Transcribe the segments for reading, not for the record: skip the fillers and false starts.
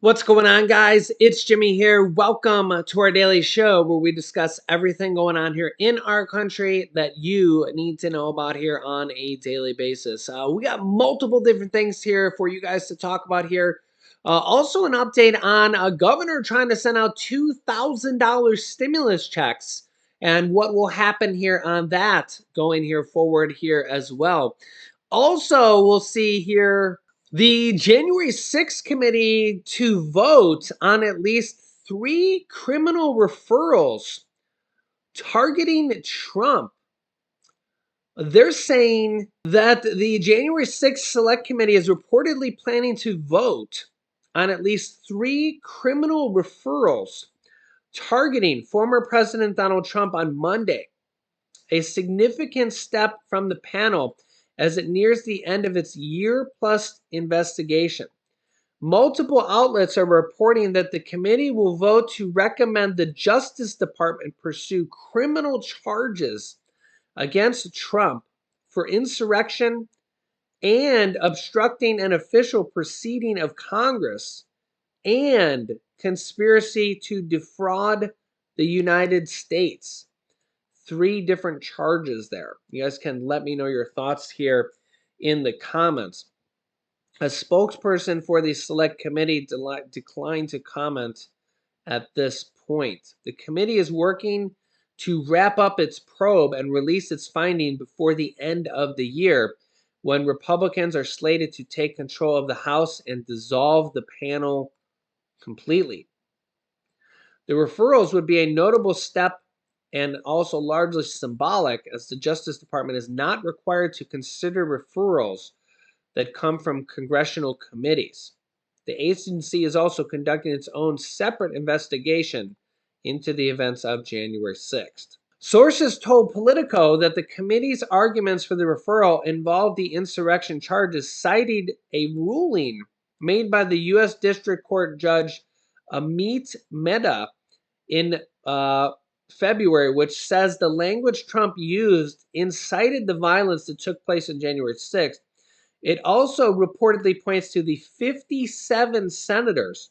What's going on, guys? It's Jimmy here. Welcome to our daily show where we discuss everything going on here in our country that you need to know about here on a daily basis. We got multiple different things here for you guys to talk about here. Also, an update on a governor trying to send out $2,000 stimulus checks and what will happen here on that going here forward here as well. Also, we'll see here the January 6th committee to vote on at least 3 criminal referrals targeting Trump. They're saying that the January 6th Select Committee is reportedly planning to vote on at least 3 criminal referrals targeting former President Donald Trump on Monday, a significant step from the panel as it nears the end of its year-plus investigation. Multiple outlets are reporting that the committee will vote to recommend the Justice Department pursue criminal charges against Trump for insurrection and obstructing an official proceeding of Congress and conspiracy to defraud the United States. 3 different charges there. You guys can let me know your thoughts here in the comments. A spokesperson for the select committee declined to comment at this point. The committee is working to wrap up its probe and release its finding before the end of the year, when Republicans are slated to take control of the House and dissolve the panel completely. The referrals would be a notable step and also largely symbolic, as the Justice Department is not required to consider referrals that come from congressional committees. The agency is also conducting its own separate investigation into the events of January 6th. Sources told Politico that the committee's arguments for the referral involved the insurrection charges, cited a ruling made by the U.S. District Court Judge Amit Mehta in February, which says the language Trump used incited the violence that took place on January 6th. It also reportedly points to the 57 senators,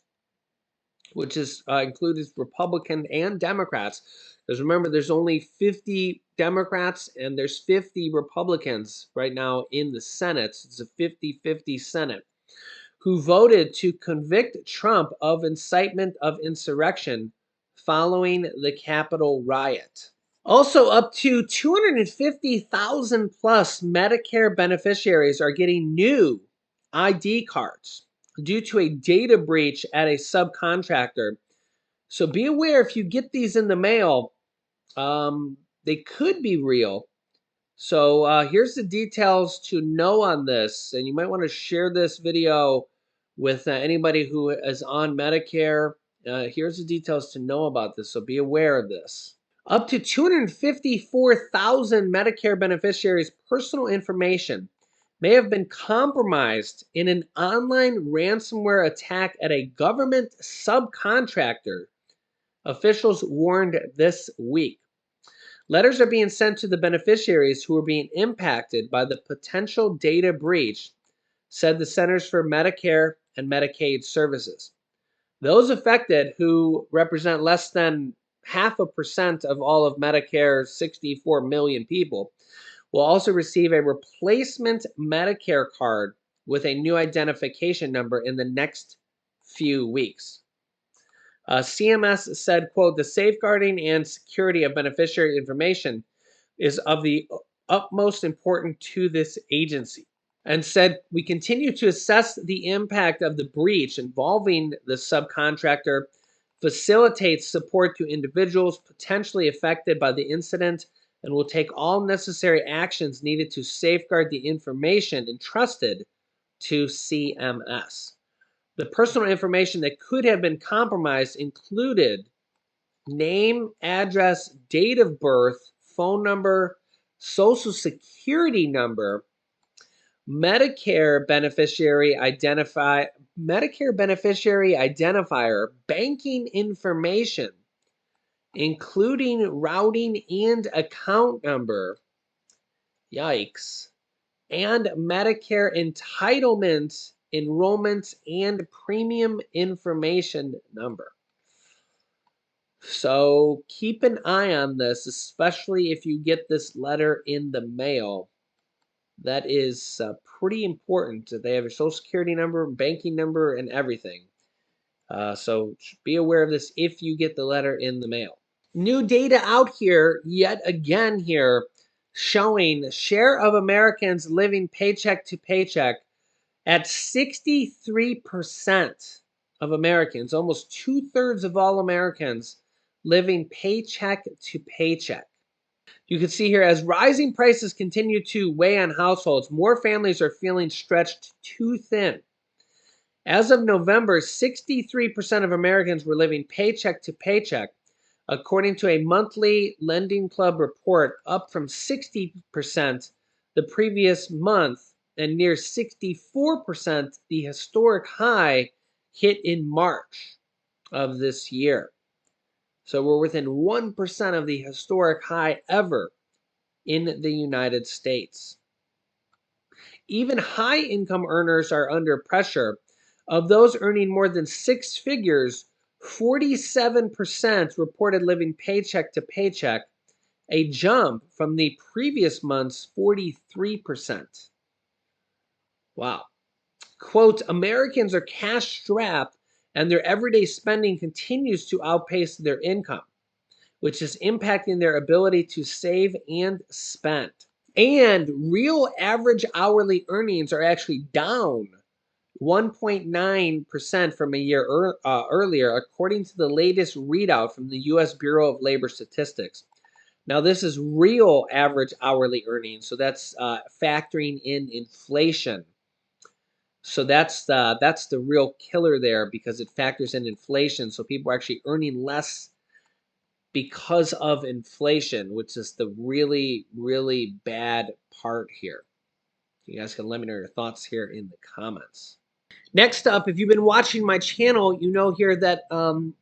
which is included Republican and Democrats. Because remember, there's only 50 Democrats and there's 50 Republicans right now in the Senate. It's a 50-50 Senate, who voted to convict Trump of incitement of insurrection following the Capitol riot. Also, up to 250,000 plus Medicare beneficiaries are getting new ID cards due to a data breach at a subcontractor. So be aware, if you get these in the mail, they could be real. So here's the details to know on this, and you might want to share this video with anybody who is on Medicare. Here's the details to know about this, so be aware of this. Up to 254,000 Medicare beneficiaries' personal information may have been compromised in an online ransomware attack at a government subcontractor, officials warned this week. Letters are being sent to the beneficiaries who are being impacted by the potential data breach, said the Centers for Medicare and Medicaid Services. Those affected, who represent less than 0.5% of all of Medicare's 64 million people, will also receive a replacement Medicare card with a new identification number in the next few weeks. CMS said, quote, "The safeguarding and security of beneficiary information is of the utmost importance to this agency," and said, "We continue to assess the impact of the breach involving the subcontractor, facilitate support to individuals potentially affected by the incident, and will take all necessary actions needed to safeguard the information entrusted to CMS." The personal information that could have been compromised included name, address, date of birth, phone number, social security number, Medicare beneficiary identifier, banking information, including routing and account number. Yikes. And Medicare entitlement enrollment, and premium information number. So keep an eye on this, especially if you get this letter in the mail. That is pretty important. They have your social security number, banking number, and everything. So be aware of this if you get the letter in the mail. New data out here, yet again here, showing share of Americans living paycheck to paycheck at 63% of Americans, almost 2/3 of all Americans living paycheck to paycheck. You can see here, as rising prices continue to weigh on households, more families are feeling stretched too thin. As of November, 63% of Americans were living paycheck to paycheck, according to a monthly Lending Club report, up from 60% the previous month and near 64% the historic high hit in March of this year. So we're within 1% of the historic high ever in the United States. Even high income earners are under pressure. Of those earning more than six figures, 47% reported living paycheck to paycheck, a jump from the previous month's 43%. Wow. Quote, Americans are cash strapped and their everyday spending continues to outpace their income, which is impacting their ability to save and spend. And real average hourly earnings are actually down 1.9% from a year earlier, according to the latest readout from the U.S. Bureau of Labor Statistics. Now, this is real average hourly earnings, so that's factoring in inflation. So that's the real killer there, because it factors in inflation. So people are actually earning less because of inflation, which is the really, really bad part here. You guys can let me know your thoughts here in the comments. Next up, if you've been watching my channel, you know here that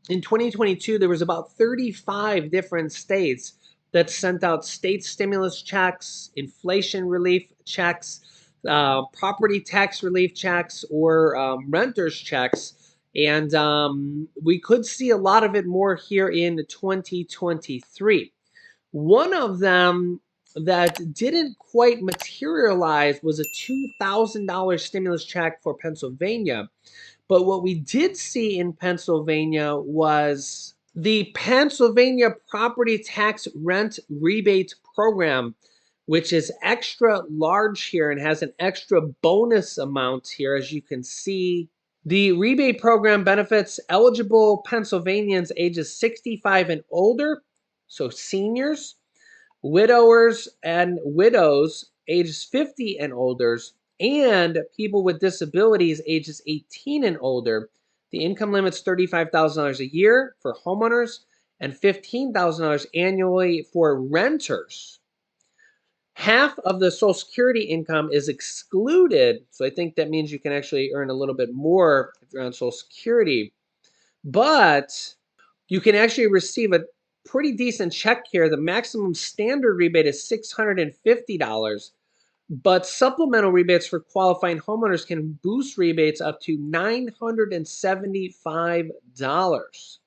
in 2022, there was about 35 different states that sent out state stimulus checks, inflation relief checks, property tax relief checks, or renters checks. And we could see a lot of it more here in 2023. One of them that didn't quite materialize was a $2,000 stimulus check for Pennsylvania. But what we did see in Pennsylvania was the Pennsylvania Property Tax Rent Rebate Program, which is extra large here and has an extra bonus amount here, as you can see. The rebate program benefits eligible Pennsylvanians ages 65 and older, so seniors, widowers and widows ages 50 and older, and people with disabilities ages 18 and older. The income limit's $35,000 a year for homeowners and $15,000 annually for renters. Half of the Social Security income is excluded, so I think that means you can actually earn a little bit more if you're on Social Security, but you can actually receive a pretty decent check here. The maximum standard rebate is $650, but supplemental rebates for qualifying homeowners can boost rebates up to $975,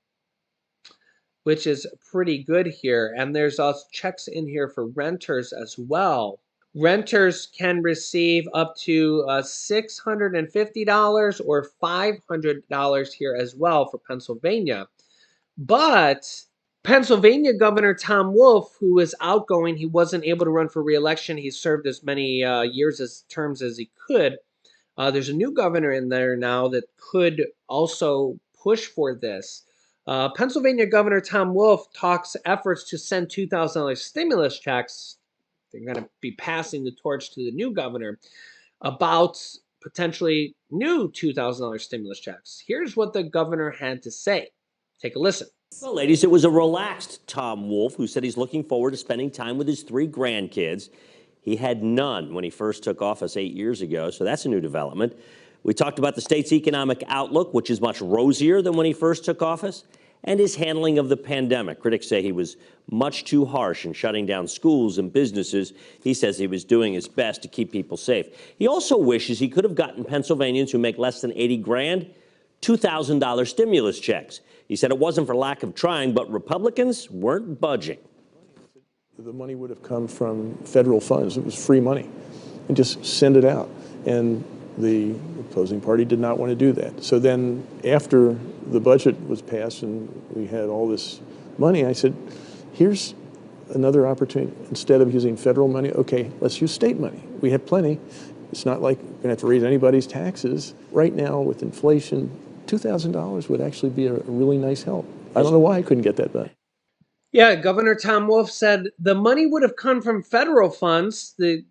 which is pretty good here. And there's also checks in here for renters as well. Renters can receive up to $650 or $500 here as well for Pennsylvania. But Pennsylvania Governor Tom Wolf, who is outgoing, he wasn't able to run for re-election. He served as many terms as he could. There's a new governor in there now that could also push for this. Pennsylvania Governor Tom Wolf talks efforts to send $2,000 stimulus checks. They're going to be passing the torch to the new governor about potentially new $2,000 stimulus checks. Here's what the governor had to say. Take a listen. Well, ladies, it was a relaxed Tom Wolf who said he's looking forward to spending time with his 3 grandkids. He had none when he first took office 8 years ago, so that's a new development. We talked about the state's economic outlook, which is much rosier than when he first took office. and his handling of the pandemic. Critics say he was much too harsh in shutting down schools and businesses. He says he was doing his best to keep people safe. He also wishes he could have gotten Pennsylvanians who make less than 80 grand $2,000 stimulus checks. He said it wasn't for lack of trying, but Republicans weren't budging. The money would have come from federal funds. It was free money, and just send it out. And the opposing party did not want to do that. So then after the budget was passed and we had all this money, I said, here's another opportunity. Instead of using federal money, okay, let's use state money. We have plenty. It's not like we're going to have to raise anybody's taxes. Right now, with inflation, $2,000 would actually be a really nice help. I don't know why I couldn't get that done. Yeah, Governor Tom Wolf said the money would have come from federal funds, the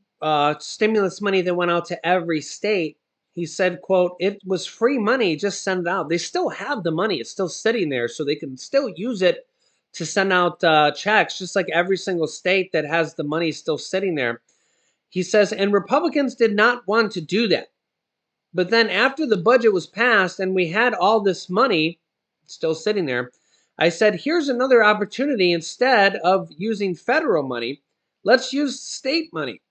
stimulus money that went out to every state. He said, quote, it was free money, just send it out. They still have the money. It's still sitting there, so they can still use it to send out checks, just like every single state that has the money still sitting there. He says, and Republicans did not want to do that. But then after the budget was passed and we had all this money still sitting there, I said, here's another opportunity. Instead of using federal money, let's use state money.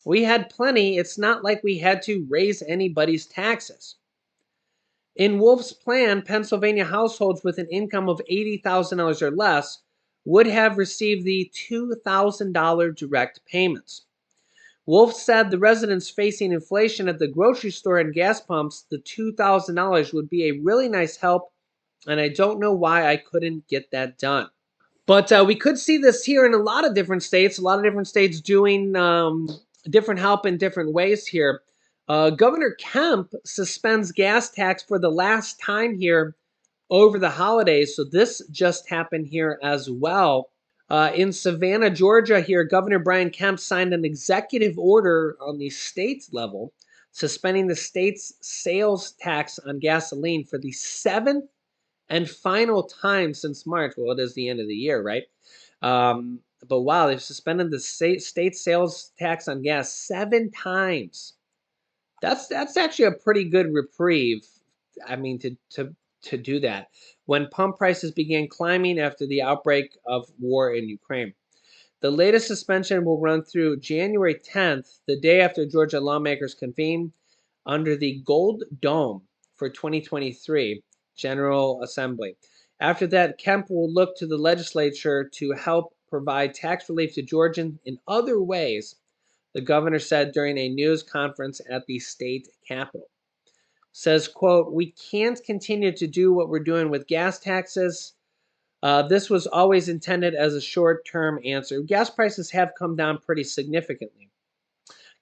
We had plenty. It's not like we had to raise anybody's taxes. In Wolf's plan, Pennsylvania households with an income of $80,000 or less would have received the $2,000 direct payments. Wolf said the residents facing inflation at the grocery store and gas pumps, the $2,000 would be a really nice help, and I don't know why I couldn't get that done. But we could see this here in a lot of different states, doing different help in different ways here. Governor Kemp suspends gas tax for the last time here over the holidays, so this just happened here as well. In Savannah, Georgia, here, Governor Brian Kemp signed an executive order on the state level, suspending the state's sales tax on gasoline for the seventh and final time since March. Well, it is the end of the year, right? But wow, they've suspended the state sales tax on gas 7 times. That's actually a pretty good reprieve. I mean, to do that when pump prices began climbing after the outbreak of war in Ukraine. The latest suspension will run through January 10th, the day after Georgia lawmakers convene under the Gold Dome for 2023 General Assembly. After that, Kemp will look to the legislature to help provide tax relief to Georgians in other ways, the governor said during a news conference at the state capitol. Says, quote, we can't continue to do what we're doing with gas taxes. This was always intended as a short-term answer. Gas prices have come down pretty significantly.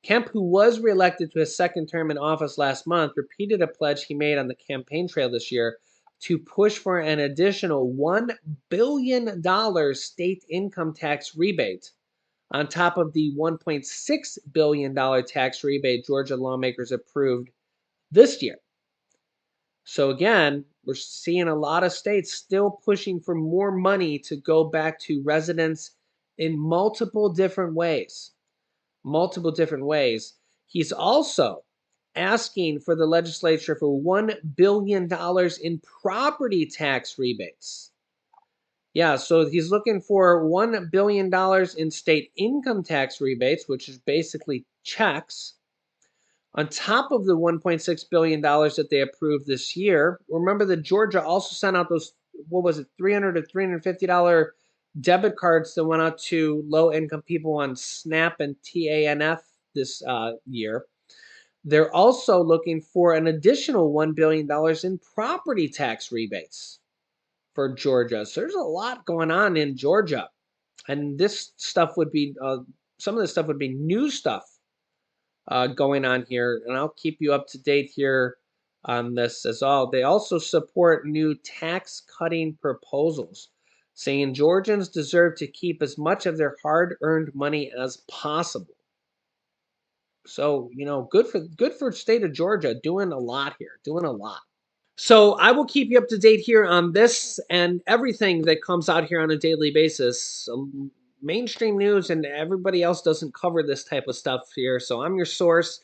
Kemp, who was reelected to his second term in office last month, repeated a pledge he made on the campaign trail this year to push for an additional $1 billion state income tax rebate on top of the $1.6 billion tax rebate Georgia lawmakers approved this year. So again, we're seeing a lot of states still pushing for more money to go back to residents in multiple different ways. He's also asking for the legislature for $1 billion in property tax rebates. Yeah, so he's looking for $1 billion in state income tax rebates, which is basically checks, on top of the $1.6 billion that they approved this year. Remember that Georgia also sent out those, what was it, $300 to $350 debit cards that went out to low-income people on SNAP and TANF this year. They're also looking for an additional $1 billion in property tax rebates for Georgia. So there's a lot going on in Georgia. And this stuff would be, some of this stuff would be new stuff going on here. And I'll keep you up to date here on this as well. They also support new tax cutting proposals, saying Georgians deserve to keep as much of their hard-earned money as possible. So, you know, good for state of Georgia, doing a lot here, doing a lot. So I will keep you up to date here on this and everything that comes out here on a daily basis. Mainstream news and everybody else doesn't cover this type of stuff here. So I'm your source.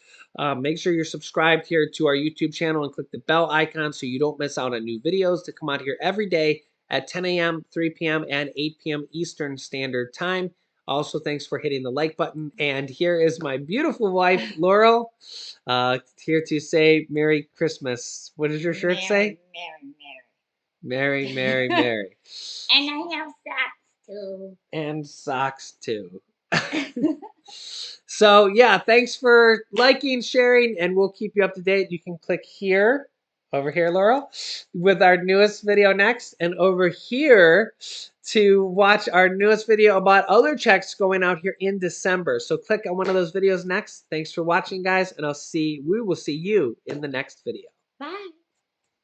Make sure you're subscribed here to our YouTube channel and click the bell icon so you don't miss out on new videos that come out here every day at 10 a.m., 3 p.m., and 8 p.m. Eastern Standard Time. Also, thanks for hitting the like button. And here is my beautiful wife, Laurel, here to say Merry Christmas. What does your shirt say? Merry, Merry. Merry, Merry, Merry. And I have socks too. And socks too. So yeah, thanks for liking, sharing, and we'll keep you up to date. You can click here, over here, Laurel, with our newest video next, and over here to watch our newest video about other checks going out here in December. So click on one of those videos next. Thanks for watching, guys, and we will see you in the next video.